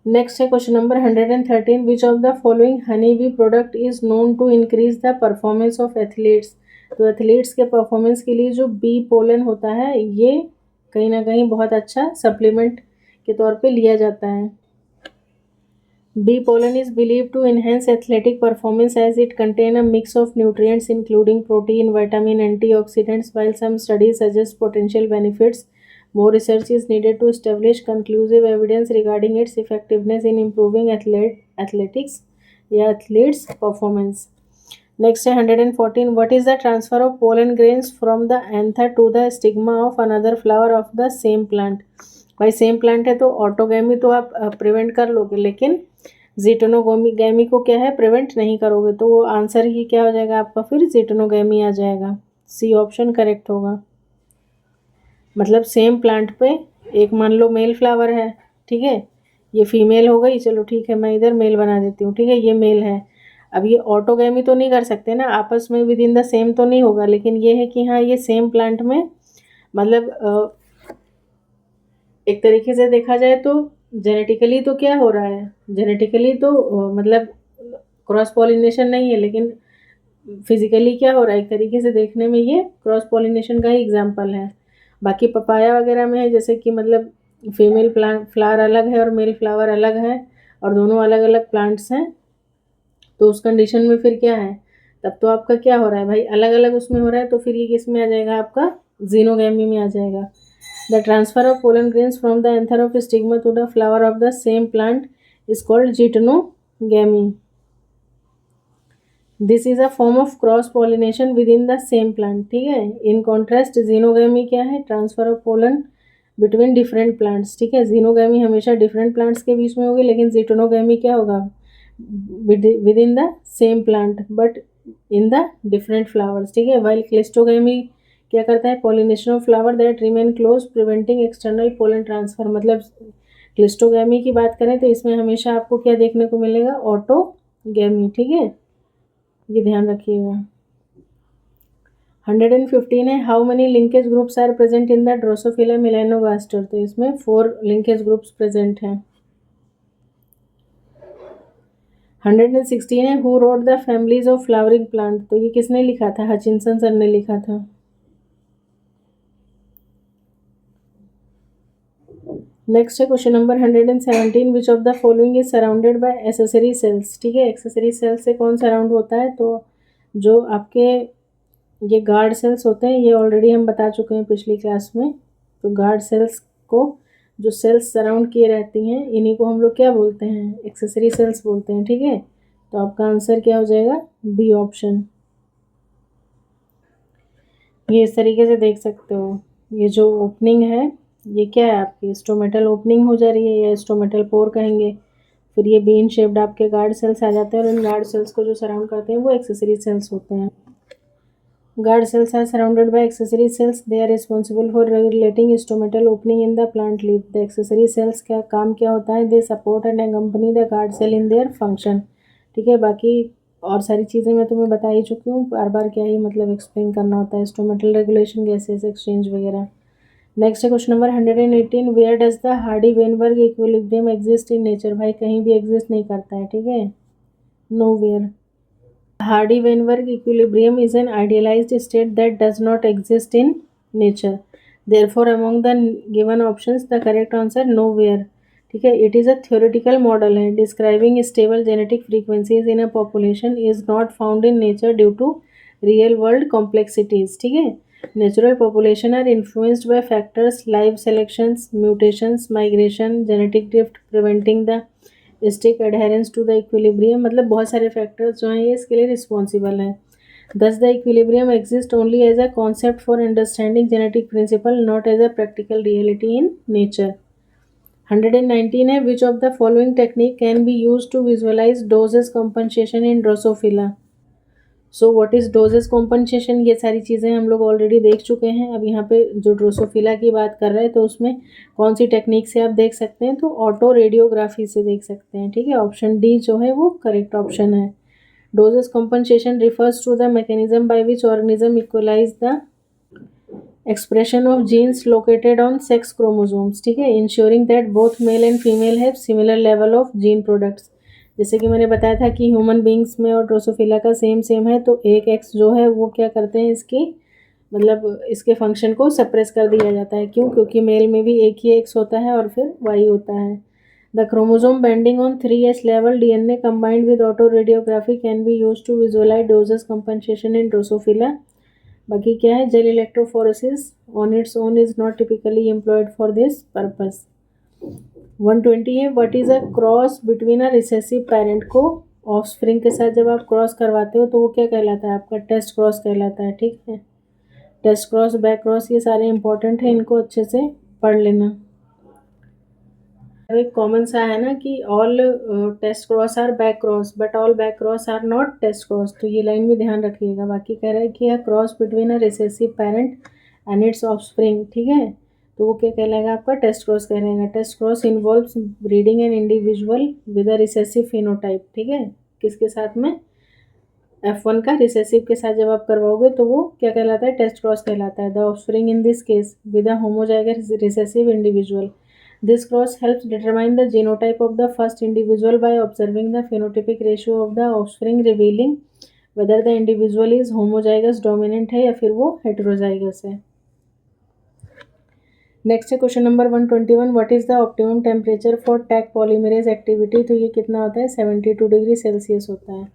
Next है question number 113, which of the following honey bee product is known to increase the performance of athletes. तो एथलीट्स के परफॉर्मेंस के लिए जो बी पोलन होता है ये कहीं ना कहीं बहुत अच्छा सप्लीमेंट के तौर पे लिया जाता है। Bee pollen is believe to enhance athletic performance as it contain a mix of nutrients including protein, vitamin, antioxidants, while some studies suggest potential benefits. More research is needed to establish conclusive evidence regarding its effectiveness in improving athletics या athletes performance. Next है 114, what is the transfer of pollen grains from the anther to the stigma of another flower of the same plant। भाई सेम प्लांट है तो ऑटोगैमी तो आप प्रिवेंट कर लोगे, लेकिन जीटोनोगैमी को क्या है, प्रिवेंट नहीं करोगे, तो वो आंसर ही क्या हो जाएगा आपका, फिर जीटोनोगैमी आ जाएगा। सी ऑप्शन करेक्ट होगा। मतलब सेम प्लांट पे एक मान लो मेल फ्लावर है, ठीक है, ये फीमेल हो गई, चलो ठीक है मैं इधर मेल बना देती हूँ, ठीक है, ये मेल है। अब ये ऑटोगैमी तो नहीं कर सकते ना, आपस में विद इन द सेम तो नहीं होगा, लेकिन ये है कि हाँ ये सेम प्लांट में मतलब एक तरीके से देखा जाए तो जेनेटिकली तो क्या हो रहा है, जेनेटिकली तो मतलब क्रॉस पॉलिनेशन नहीं है, लेकिन फिजिकली क्या हो रहा है, एक तरीके से देखने में ये क्रॉस पॉलिनेशन का ही एग्जाम्पल है। बाकी पपाया वगैरह में है जैसे कि मतलब फीमेल प्लांट फ्लावर अलग है और मेल फ्लावर अलग है और दोनों अलग अलग प्लांट्स हैं, तो उस कंडीशन में फिर क्या है, तब तो आपका क्या हो रहा है भाई, अलग अलग उसमें हो रहा है, तो फिर ये किस में आ जाएगा, आपका जीनोगैमी में आ जाएगा। The transfer of pollen grains from the anther of stigma to the flower of the same plant is called geitonogamy. This is a form of cross pollination within the same plant, ठीक है। इन कॉन्ट्रास्ट जीनोगैमी क्या है, transfer of pollen between different plants, ठीक है। जीनोगैमी हमेशा डिफरेंट प्लांट्स के बीच में होगी, लेकिन जिटोनोगैमी क्या होगा, with in the same plant but in the different flowers, ठीक है। वाइल क्लिस्टोगैमी क्या करता है, pollination of flower that remain close preventing external pollen transfer. मतलब क्लिस्टोगैमी की बात करें तो इसमें हमेशा आपको क्या देखने को मिलेगा, ऑटोगैमी, ठीक है, ये ध्यान रखिएगा। 115 है, how many linkage groups are present in the drosophila melanogaster, तो इसमें 4 लिंकेज ग्रुप्स प्रेजेंट हैं। 116 है, who wrote the families of flowering plant, तो ये किसने लिखा था, हचिंसन सर ने लिखा था। नेक्स्ट है question number 117, which of the following is surrounded by accessory cells, ठीक है। एक्सेसरी सेल्स से कौन सराउंड होता है, तो जो आपके ये गार्ड सेल्स होते हैं, ये ऑलरेडी हम बता चुके हैं पिछली क्लास में। तो गार्ड सेल्स को जो सेल्स सराउंड किए रहती हैं, इन्हीं को हम लोग क्या बोलते हैं, एक्सेसरी सेल्स बोलते हैं, ठीक है। तो आपका आंसर क्या हो जाएगा, बी ऑप्शन। ये इस तरीके से देख सकते हो, ये जो ओपनिंग है ये क्या है, आपकी स्टोमेटल ओपनिंग हो जा रही है, या स्टोमेटल पोर कहेंगे। फिर ये बीन शेप्ड आपके गार्ड सेल्स आ जाते हैं, और इन गार्ड सेल्स को जो सराउंड करते हैं वो एक्सेसरी सेल्स होते हैं। Guard cells are surrounded by accessory cells. They are responsible for regulating stomatal opening in the plant leaf. The accessory cells का काम क्या होता है, they support and accompany the guard cell in their function, ठीक है। बाकी और सारी चीज़ें मैं तुम्हें बता ही चुकी हूँ, बार बार क्या ही मतलब एक्सप्लेन करना होता है, स्टोमेटल रेगुलेशन, गैसेस एक्सचेंज वगैरह। नेक्स्ट है question number 118, where does the Hardy Weinberg equilibrium exist in nature, भाई कहीं भी एग्जिस्ट नहीं करता है, ठीक है, nowhere. Hardy-Weinberg equilibrium is an idealized state that does not exist in nature. Therefore, among the given options, the correct answer nowhere. ठीक है, it is a theoretical model है, describing stable genetic frequencies in a population is not found in nature due to real world complexities. ठीक है, natural population are influenced by factors life selections, mutations, migration, genetic drift preventing the strict adherence to the equilibrium, मतलब बहुत सारे फैक्टर्स जो हैं ये इसके लिए रिस्पॉन्सिबल हैं। Thus the equilibrium exist only as a concept for understanding genetic principle, not as a practical reality in nature. 119 है, which of the following technique can be use to visualize dosage compensation in drosophila. So what is dosage compensation, ये सारी चीज़ें हम लोग ऑलरेडी देख चुके हैं। अब यहाँ पे जो ड्रोसोफिला की बात कर रहे हैं, तो उसमें कौन सी टेक्निक से आप देख सकते हैं, तो ऑटो रेडियोग्राफी से देख सकते हैं, ठीक है। ऑप्शन डी जो है वो करेक्ट ऑप्शन है। Dosage compensation refers to the mechanism by which organism equalize the expression of genes located on sex chromosomes, ठीक है, ensuring that both male and female have similar level of gene products. जैसे कि मैंने बताया था कि ह्यूमन बींग्स में और ड्रोसोफिला का सेम है, तो एक एक्स जो है वो क्या करते हैं, इसकी मतलब इसके फंक्शन को सप्रेस कर दिया जाता है। क्यों, क्योंकि मेल में भी एक ही एक्स होता है और फिर वाई होता है। The chromosome banding on 3s level DNA combined with autoradiography can be use to visualize dosage compensation in drosophila. बाकी क्या है, gel electrophoresis on its own is not typically employed for this purpose. 120 है, what is a cross between a recessive parent, को ऑफस्प्रिंग के साथ जब आप क्रॉस करवाते हो तो वो क्या कहलाता है, आपका टेस्ट क्रॉस कहलाता है, ठीक है। टेस्ट क्रॉस, बैक क्रॉस, ये सारे इंपॉर्टेंट है, इनको अच्छे से पढ़ लेना। एक कॉमन सा है ना कि all test cross are back cross but all back cross are not test cross, तो ये लाइन भी ध्यान रखिएगा। बाकी कह रहा है कि cross between a recessive parent and its offspring, ठीक है, तो वो क्या कहलाएगा, आपका टेस्ट क्रॉस कहलाएगा। Test cross involves breeding an individual with a recessive phenotype, ठीक है, किसके साथ में, F1 का रिसेसिव के साथ जब आप करवाओगे तो वो क्या कहलाता है, टेस्ट क्रॉस कहलाता है। The offspring in this case with a homozygous recessive individual. This cross helps determine the genotype of the first individual by observing the phenotypic ratio of the offspring, revealing whether the individual is homozygous dominant है या फिर वो heterozygous है. नेक्स्ट है question number 121. What is the optimum temperature for tag polymerase activity. तो ये कितना होता है, 72 डिग्री सेल्सियस होता है.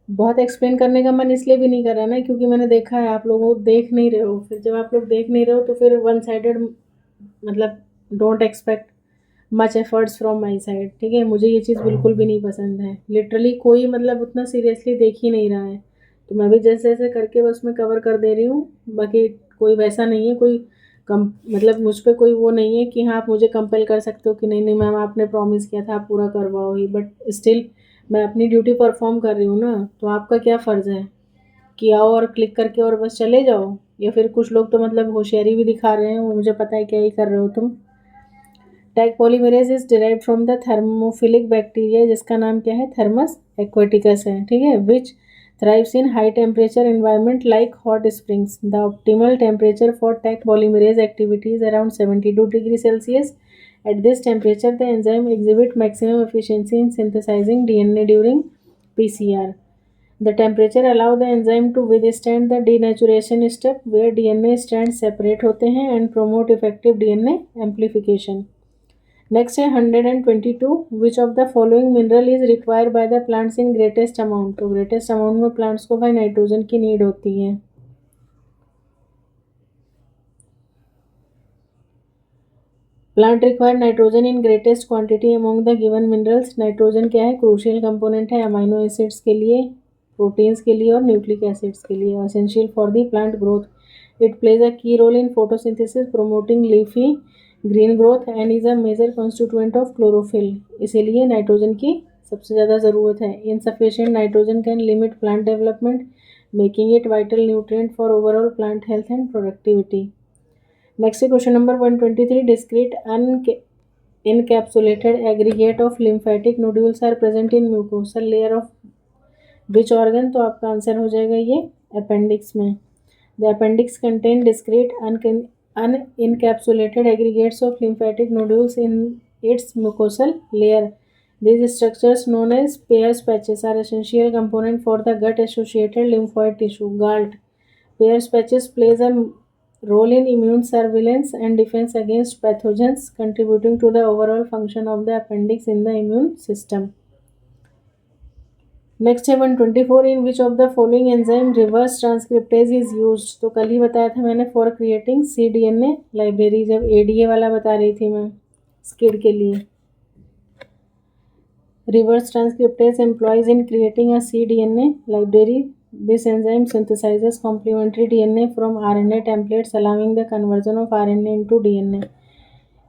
बहुत एक्सप्लेन करने का मन इसलिए भी नहीं कर रहा ना, क्योंकि मैंने देखा है आप लोग देख नहीं रहे हो. फिर जब आप लोग देख नहीं रहे हो तो फिर वन साइडेड, मतलब don't expect much efforts from my side. ठीक है, मुझे ये चीज़ बिल्कुल भी नहीं पसंद है. लिटरली कोई मतलब उतना सीरियसली देख ही नहीं रहा है, तो मैं भी जैसे जैसे करके बस मैं कवर कर दे रही हूँ. बाकी कोई वैसा नहीं है, कोई मतलब मुझ पर कोई वो नहीं है कि हाँ आप मुझे कंपेल कर सकते हो कि नहीं नहीं मैम आपने प्रॉमिस किया था आप पूरा करवाओ ही. बट स्टिल मैं अपनी ड्यूटी परफॉर्म कर रही हूँ ना, तो आपका क्या फ़र्ज़ है कि आओ और क्लिक करके और बस चले जाओ. या फिर कुछ लोग तो मतलब होशियारी भी दिखा रहे हैं, वो मुझे पता है क्या ही कर रहे हो तुम. Tag polymerase is derived from the thermophilic bacteria, जिसका नाम क्या है, थर्मस एक्वाटिकस है. ठीक है, विच thrives in high temperature environment like hot springs. The optimal temperature for tag polymerase activity is around 72 degrees Celsius. At this temperature, the enzyme exhibit maximum efficiency in synthesizing DNA during PCR. The temperature allow the enzyme to withstand the denaturation step where DNA strands separate होते हैं and promote effective DNA amplification. Next है 122. विच of the following mineral is required by the plants in greatest amount. तो ग्रेटेस्ट अमाउंट में प्लांट्स को भाई नाइट्रोजन की नीड होती है. Plant require nitrogen in greatest quantity among the given minerals. Nitrogen क्या है, क्रूशियल कंपोनेंट है अमाइनो एसिड्स के लिए, प्रोटीन्स के लिए और न्यूक्लिक एसिड्स के लिए. Essential for the plant growth. It plays a key role in photosynthesis, promoting leafy green growth and is a major constituent of chlorophyll. इसीलिए नाइट्रोजन की सबसे ज़्यादा ज़रूरत है. Insufficient nitrogen can limit plant development, making it vital nutrient for overall plant health and productivity. Next question number 123. Discrete encapsulated aggregate of lymphatic nodules are present in mucosal layer of which organ. तो आपका आंसर हो जाएगा ये अपेंडिक्स में. The appendix contain discrete unencapsulated aggregates of lymphatic nodules in its mucosal layer. These structures, known as Peyer's patches, are essential component for the gut-associated lymphoid tissue (GALT). Peyer's patches plays a role in immune surveillance and defense against pathogens, contributing to the overall function of the appendix in the immune system. Next है 124. In which of the following enzyme reverse transcriptase is used. तो कल ही बताया था मैंने फॉर क्रिएटिंग cDNA लाइब्रेरी, जब ADA वाला बता रही थी मैं स्किड के लिए. Reverse transcriptase employees in creating a cDNA library. This enzyme synthesizes complementary DNA from RNA templates, allowing the conversion of RNA into DNA.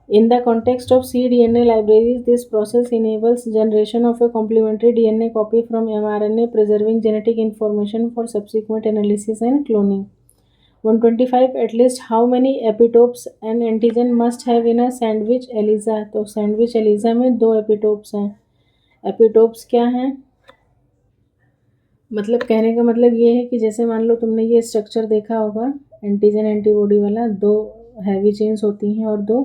In the context of cDNA libraries, this process enables generation of a complementary DNA copy from mRNA, preserving genetic information for subsequent analysis and cloning. 125. At least how many epitopes an antigen must have in a sandwich ELISA. तो sandwich ELISA में 2 epitopes हैं. epitopes क्या हैं, मतलब कहने का मतलब ये है कि जैसे मान लो तुमने ये स्ट्रक्चर देखा होगा एंटीजन एंटीबॉडी वाला, 2 हैवी चेन्स होती हैं और 2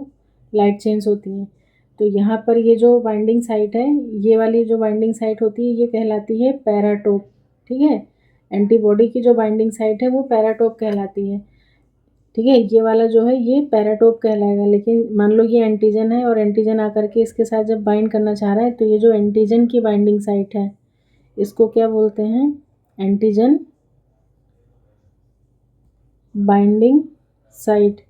लाइट चेन्स होती हैं. तो यहाँ पर ये जो बाइंडिंग साइट है, ये वाली जो बाइंडिंग साइट होती है ये कहलाती है पैराटोप. ठीक है, एंटीबॉडी की जो बाइंडिंग साइट है वो पैराटोप कहलाती है. ठीक है, ये वाला जो है ये पैराटोप कहलाएगा. लेकिन मान लो ये एंटीजन है और एंटीजन आकर के इसके साथ जब बाइंड करना चाह रहा है, तो ये जो एंटीजन की बाइंडिंग साइट है इसको क्या बोलते हैं, एंटीजन बाइंडिंग साइट.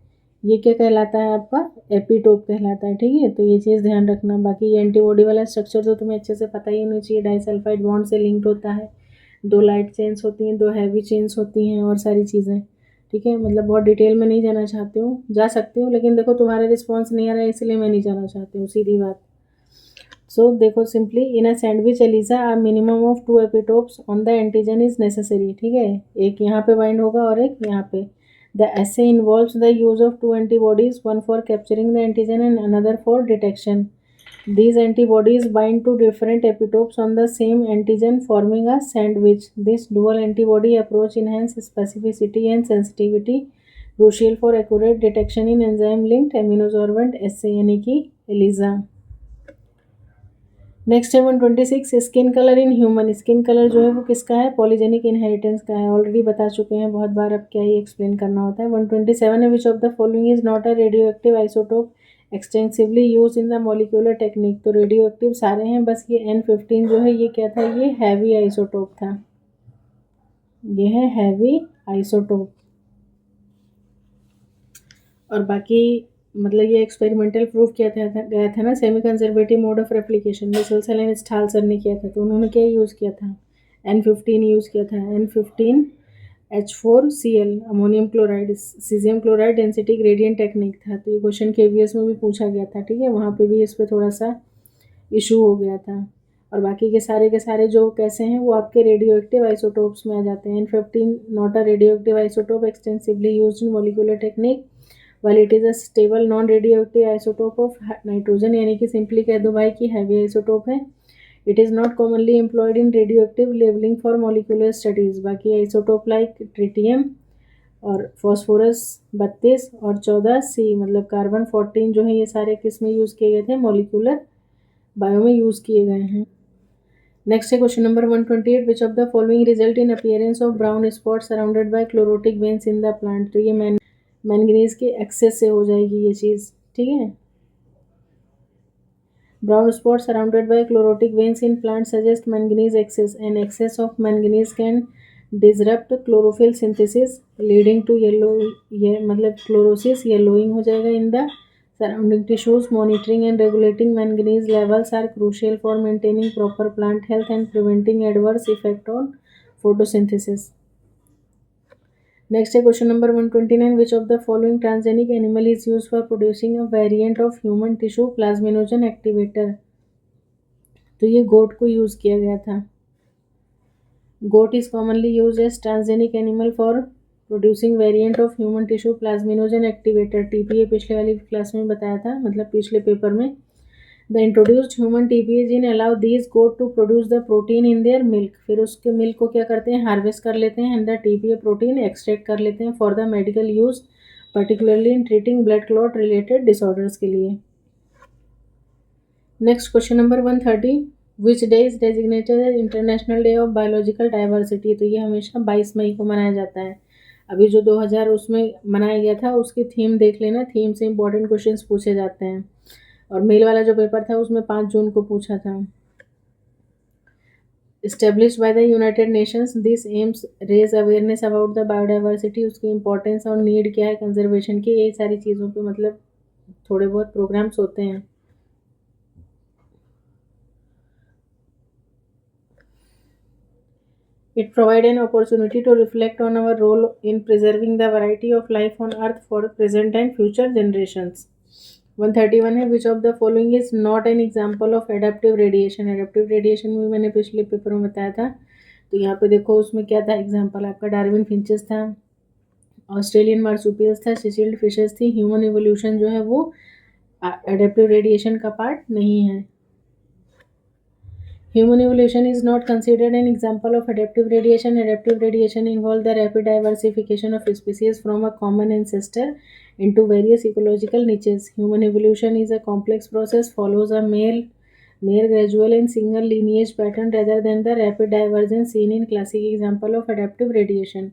ये क्या कहलाता है आपका, एपिटोप कहलाता है. ठीक है, तो ये चीज़ ध्यान रखना. बाकी ये एंटीबॉडी वाला स्ट्रक्चर तो तुम्हें अच्छे से पता ही होना चाहिए. डाइसल्फाइड बॉन्ड से लिंक्ड होता है, 2 लाइट चेन्स होती हैं, 2 हैवी चेन्स होती हैं और सारी चीज़ें. ठीक है, मतलब बहुत डिटेल में नहीं जाना चाहती हूँ, जा सकती हूँ लेकिन देखो तुम्हारा रिस्पॉन्स नहीं आ रहा है इसलिए मैं नहीं जाना चाहती हूँ, सीधी बात. सो देखो simply in a sandwich ELISA a minimum of 2 epitopes on the antigen is necessary. ठीक है, एक यहाँ पे बाइंड होगा और एक यहाँ पे. The essay involves the use of 2 antibodies, one for capturing the antigen and another for detection. These antibodies bind to different epitopes on the same antigen, forming a sandwich. This dual antibody approach enhances specificity and sensitivity, crucial for accurate detection in enzyme-linked immunosorbent assay. यानी कि एलिजा। नेक्स्ट है 126, skin colour in human. Skin colour जो है वो किसका है? पॉलीजेनिक इनहेरिटेंस का है। ऑलरेडी बता चुके हैं बहुत बार, अब क्या ही एक्सप्लेन करना होता है। 127 है, which of the following is not a radio active isotope extensively use in the molecular technique. तो रेडियो एक्टिव सारे हैं, बस ये N15 जो है ये क्या था? ये हैवी आइसोटोप था, ये है हैवी आइसोटोप। और बाकी मतलब ये एक्सपेरिमेंटल प्रूफ किया गया था ना, semi conservative mode of replication में सेल्सर स्टाल सर ने किया था। तो उन्होंने क्या यूज़ किया था? N15 यूज़ किया था। N15H4Cl ammonium chloride caesium chloride density gradient technique था। तो ये क्वेश्चन KVS में भी पूछा गया था, ठीक है, वहाँ पे भी इस पर थोड़ा सा इशू हो गया था। और बाकी के सारे जो कैसे हैं वो आपके रेडियो एक्टिव आइसोटोप्स में आ जाते हैं। N15 not a radio active isotope extensively use in molecular technique while it is a stable non radio active isotope of nitrogen, यानी कि सिंपली कह दो भाई कि हैवी आइसोटोप है। It is not commonly employed in radio active labelling for molecular studies. बाकी आइसोटोप लाइक ट्रिटियम और फॉस्फोरस 32 और 14C मतलब कार्बन 14 जो है ये सारे किस में यूज़ किए गए थे? मॉलिक्यूलर बायो में यूज़ किए गए हैं। नेक्स्ट है question number 128, which of the following result in appearance of brown spot surrounded by chlorotic veins in the plant. तो ये मैंगनीज के एक्सेस से हो जाएगी ये चीज़, ठीक है। Brown spot surrounded by chlorotic veins in plant suggest manganese excess and excess of manganese can disrupt chlorophyll synthesis leading to yellow, ये मतलब क्लोरोसिस, येलोइंग हो जाएगा in the surrounding tissues. Monitoring and regulating manganese levels are crucial for maintaining proper plant health and preventing adverse effect on photosynthesis. Next है question number 129, which of the following transgenic animal is used for producing a variant of human tissue plasminogen activator। तो ये गोट को यूज किया गया था। Goat is commonly use as transgenic animal for producing variant of human tissue plasminogen activator. TPA पिछले वाली क्लास में बताया था, मतलब पिछले पेपर में। The introduced human TPA gene allow these goat to produce the protein in their milk. फिर उसके मिल्क को क्या करते हैं? हार्वेस्ट कर लेते हैं and the TPA protein extract कर लेते हैं for the medical use, particularly in treating blood clot related disorders के लिए। Next question number 130, which day is designated as international day of biological diversity. तो ये हमेशा 22 मई को मनाया जाता है। अभी जो 2000 उसमें मनाया गया था उसकी थीम देख लेना, थीम से इंपॉर्टेंट क्वेश्चंस पूछे जाते हैं। और मेल वाला जो पेपर था उसमें 5 जून को पूछा था। Established by the United Nations, this aims raise awareness about the biodiversity, उसकी इंपॉर्टेंस और नीड क्या है कंजर्वेशन की, यही सारी चीज़ों पे मतलब थोड़े बहुत प्रोग्राम्स होते हैं। It provides an opportunity to reflect on our role in preserving the variety of life on Earth for present and future generations. 131 है, which of the following is not an example of adaptive radiation। adaptive radiation भी मैंने पिछले पेपर में बताया था। तो यहाँ पे देखो उसमें क्या था एग्जाम्पल आपका? डार्विन फिंचेस था, ऑस्ट्रेलियन मार्सुपियल्स था, सिसिल्ड फिशेस थी। ह्यूमन इवोल्यूशन जो है वो एडेप्टिव रेडिएशन का पार्ट नहीं है। Human evolution is not considered an example of adaptive radiation. Adaptive radiation involves the rapid diversification of species from a common ancestor into various ecological niches. Human evolution is a complex process, follows a mere gradual and single lineage pattern rather than the rapid divergence seen in classic example of adaptive radiation.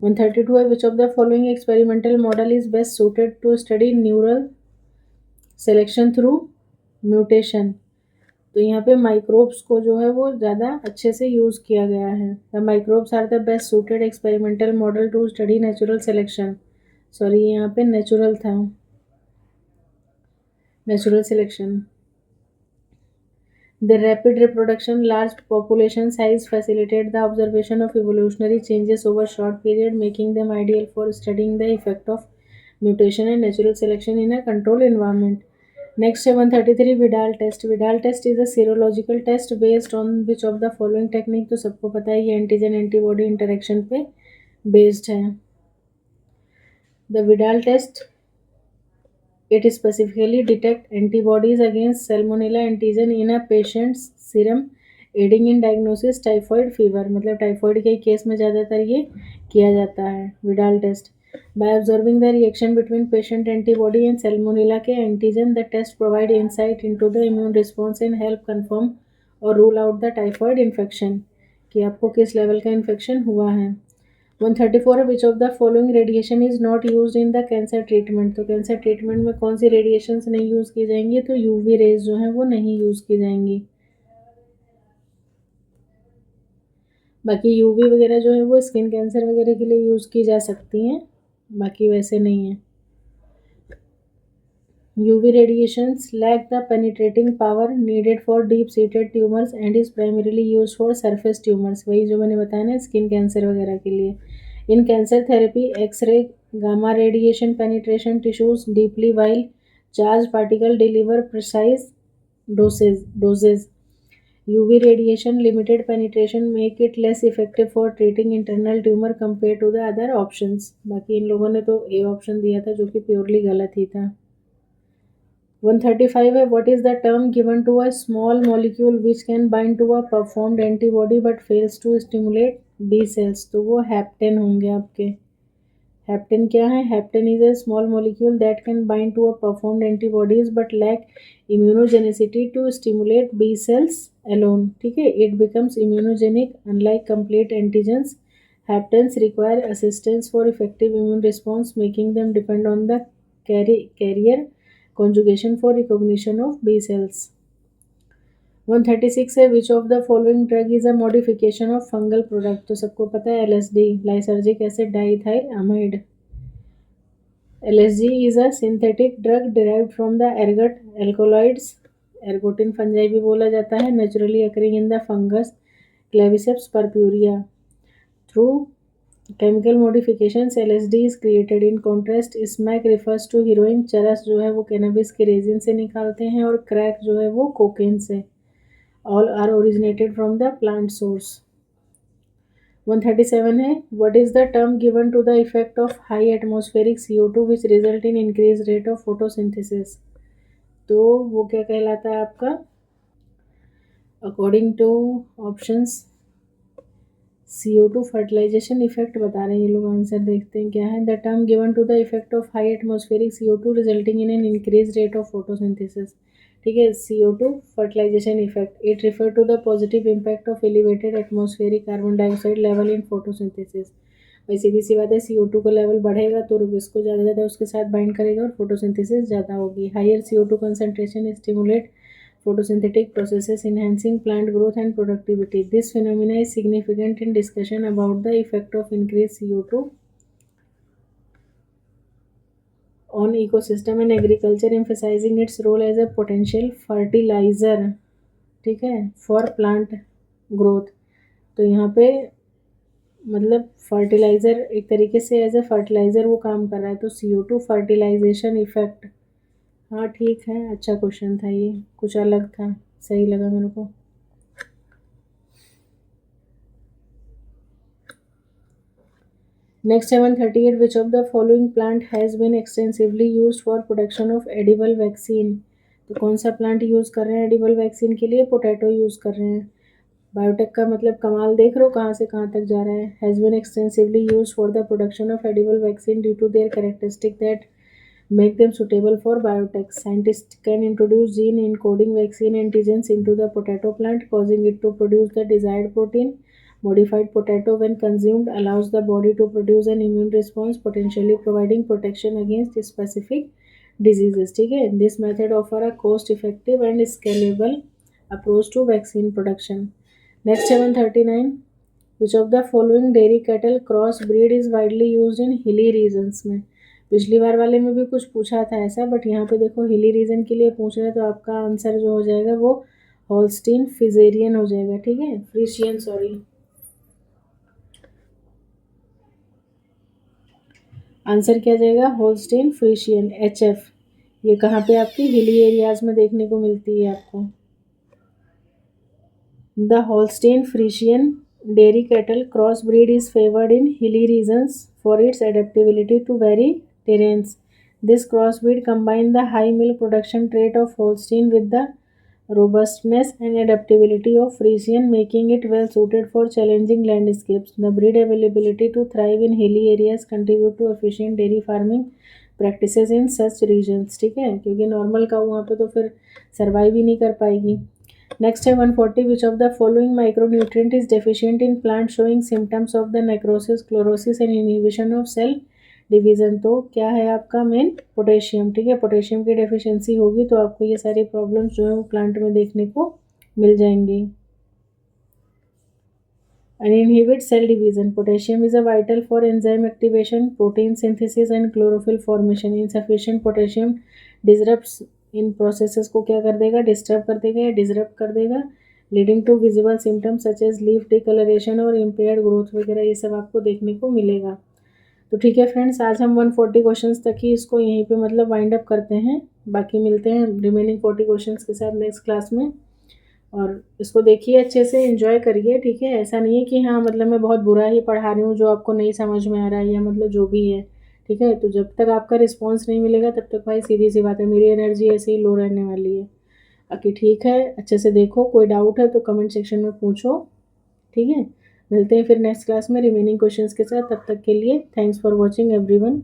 132, which of the following experimental model is best suited to study neural selection through mutation। तो यहाँ पे माइक्रोब्स को जो है वो ज़्यादा अच्छे से यूज़ किया गया है। The microbes are the best suited experimental model to study natural selection. Sorry यहाँ पे नेचुरल था, natural selection. The rapid reproduction large population size facilitate the observation of evolutionary changes over short period making them ideal for studying the effect of mutation and natural selection in a control environment. Next है 133 Widal test. Widal test is a serological test based on which of the following technique. तो सबको पता है ये एंटीजन एंटीबॉडी इंटरेक्शन पे बेस्ड है। The Widal test it specifically detect antibodies against salmonella antigen in a patient's serum aiding in diagnosis typhoid fever. मतलब टाइफॉइड के केस में ज़्यादातर ये किया जाता है Widal test. By observing the reaction between patient antibody and salmonella के antigen, the test provide insight into the immune response and help confirm और rule out the typhoid infection कि आपको किस लेवल का इन्फेक्शन हुआ है। 134 है which of the following radiation is not use in the cancer treatment. तो कैंसर ट्रीटमेंट में कौन सी रेडिएशंस नहीं यूज़ की जाएंगी, तो यूवी रेज जो है वो नहीं यूज़ की जाएंगी। बाकी यूवी वगैरह जो है वो स्किन कैंसर वगैरह के लिए यूज़ की जा सकती हैं, बाकी वैसे नहीं है। UV radiations lack the penetrating power needed for deep-seated tumors and is primarily used for surface tumors। वही जो मैंने बताया ना स्किन कैंसर वगैरह के लिए। In cancer therapy, X-ray, gamma radiation penetration tissues deeply while charged particle deliver precise doses. UV radiation limited penetration make it less effective for treating internal tumor compared to the other options। बाकी इन लोगों ने तो A ऑप्शन दिया था जो कि प्योरली गलत ही था। 135 है what is the term given to a small molecule which can bind to a performed antibody but fails to stimulate B cells। तो वो हेप्टेन होंगे आपके। हेप्टेन क्या है? Heptane is a small molecule that can bind to a performed antibodies but lack immunogenicity to stimulate B cells alone। ठीक है, it becomes immunogenic unlike complete antigens। Haptens require assistance for effective immune response making them depend on the carrier conjugation for recognition of B cells। 136 है which of the following drug is a modification of fungal product. तो सबको पता है LSD, lysergic acid diethyl amide. LSD is a synthetic drug derived from the ergot alkaloids, ergotin fungi भी बोला जाता है, naturally occurring in the fungus Claviceps purpurea। Through chemical modifications LSD is created। in contrast smack refers to heroin। चरस जो है वो कैनबिस के रेजिन से निकालते हैं और क्रैक जो है वो कोकेन से। all are originated from the plant source। 137 है what is the term given to the effect of high atmospheric CO2 which result in increased rate of photosynthesis। तो वो क्या कहलाता है आपका? According to options CO2 fertilization effect बता रहे हैं ये लोग। आंसर देखते हैं क्या है। The term given to the effect of high atmospheric CO2 resulting in an increase rate of photosynthesis. ठीक है, CO2 fertilization effect it refer to the positive impact of elevated atmospheric carbon dioxide level in photosynthesis. भाई सीधी सी बात है, CO2 का लेवल बढ़ेगा तो इसको ज़्यादा उसके साथ बाइंड करेगा और फोटोसिंथेसिस ज़्यादा होगी। Higher CO2 concentration stimulate photosynthetic processes enhancing plant growth and productivity। This phenomena is significant in discussion about the effect of increased CO2 on ecosystem and agriculture, emphasizing its role as a potential fertilizer। ठीक है, for plant growth। तो यहाँ पे मतलब फर्टिलाइज़र एक तरीके से एज ए फर्टिलाइज़र वो काम कर रहा है। तो CO2 फर्टिलाइजेशन इफेक्ट, हाँ ठीक है, अच्छा क्वेश्चन था ये, कुछ अलग था, सही लगा मेरे को। Next 738 which of the following plant has been extensively used for production of edible vaccine. तो कौन सा प्लांट यूज़ कर रहे हैं एडिबल वैक्सीन के लिए? पोटैटो यूज़ कर रहे हैं। बायोटेक का मतलब कमाल देख रहे हो कहाँ से कहाँ तक जा रहा है। Has been extensively used for the production of edible vaccine due to their characteristic that make them suitable for biotech। Scientists can introduce gene encoding vaccine antigens into the potato plant, causing it to produce the desired protein। Modified potato, when consumed, allows the body to produce an immune response, potentially providing protection against specific diseases। ठीक है, this method offer a cost-effective and scalable approach to vaccine production। Next 739 which of the following dairy cattle cross breed is widely used in hilly regions में। पिछली बार वाले में भी कुछ पूछा था ऐसा, बट यहाँ पे देखो हिली रीजन के लिए पूछ रहे हैं, तो आपका आंसर जो हो जाएगा वो होल्स्टीन फ्रिजेरियन हो जाएगा। ठीक है, फ्रीशियन सॉरी, आंसर क्या जाएगा? Holstein Friesian HF। ये कहाँ पे आपकी हिली एरियाज में देखने को मिलती है आपको। The Holstein Friesian dairy cattle crossbreed is favored in hilly regions for its adaptability to varied terrains। This crossbreed combine the high milk production trait of Holstein with the robustness and adaptability of Frisian, making it well suited for challenging landscapes. The breed availability to thrive in hilly areas contribute to efficient dairy farming practices in such regions. ठीक है, क्योंकि नॉर्मल काऊ वहाँ पे तो फिर सर्वाइव ही नहीं कर पाएगी. नेक्स्ट है 140. Which of the following micronutrient is deficient in plant showing symptoms of the necrosis, chlorosis and inhibition of cell division. तो क्या है आपका मेन? पोटेशियम. ठीक है, पोटेशियम की डेफिशिएंसी होगी तो आपको ये सारी प्रॉब्लम्स जो है वो प्लांट में देखने को मिल जाएंगी. And inhibit cell division. Potassium is a vital for enzyme activation, protein synthesis and chlorophyll formation. Insufficient potassium disrupts in processes को क्या कर देगा? डिस्टर्ब कर देगा या डिसरप्ट कर देगा, leading to visible symptoms such as leaf discoloration और इम्पेयर्ड ग्रोथ वगैरह, ये सब आपको देखने को मिलेगा. तो ठीक है फ्रेंड्स, आज हम 140 क्वेश्चंस तक ही इसको यहीं पे मतलब वाइंड अप करते हैं. बाकी मिलते हैं रिमेनिंग 40 क्वेश्चंस के साथ नेक्स्ट क्लास में. और इसको देखिए, अच्छे से एंजॉय करिए. ठीक है, ऐसा नहीं है कि हाँ मतलब मैं बहुत बुरा ही पढ़ा रही हूँ जो आपको नहीं समझ में आ रहा है या मतलब जो भी है. ठीक है, तो जब तक आपका रिस्पॉन्स नहीं मिलेगा तब तक भाई सीधी सी बात है मेरी एनर्जी ऐसे ही लो रहने वाली है. बाकी ठीक है, अच्छे से देखो, कोई डाउट है तो कमेंट सेक्शन में पूछो. ठीक है, मिलते हैं फिर नेक्स्ट क्लास में रिमेनिंग क्वेश्चंस के साथ. तब तक के लिए थैंक्स फॉर वॉचिंग एवरीवन.